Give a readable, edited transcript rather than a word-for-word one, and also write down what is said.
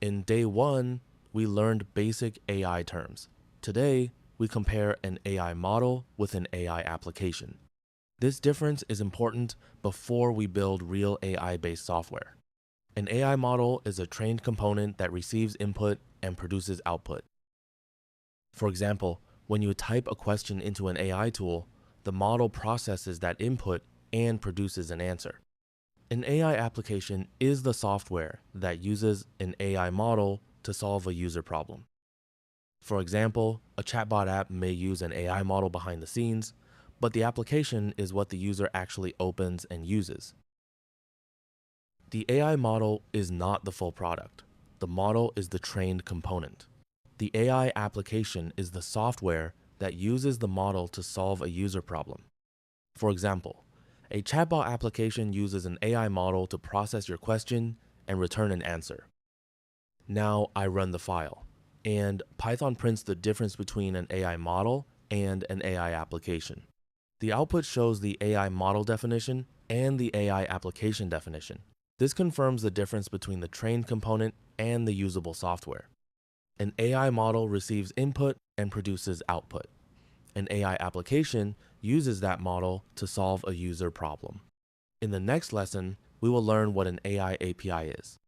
In day one, we learned basic AI terms. Today, we compare an AI model with an AI application. This difference is important before we build real AI-based software. An AI model is a trained component that receives input and produces output. For example, when you type a question into an AI tool, the model processes that input and produces an answer. An AI application is the software that uses an AI model to solve a user problem. For example, a chatbot app may use an AI model behind the scenes, but the application is what the user actually opens and uses. The AI model is not the full product. The model is the trained component. The AI application is the software that uses the model to solve a user problem. For example, a chatbot application uses an AI model to process your question and return an answer. Now I run the file, and Python prints the difference between an AI model and an AI application. The output shows the AI model definition and the AI application definition. This confirms the difference between the trained component and the usable software. An AI model receives input and produces output. An AI application uses that model to solve a user problem. In the next lesson, we will learn what an AI API is.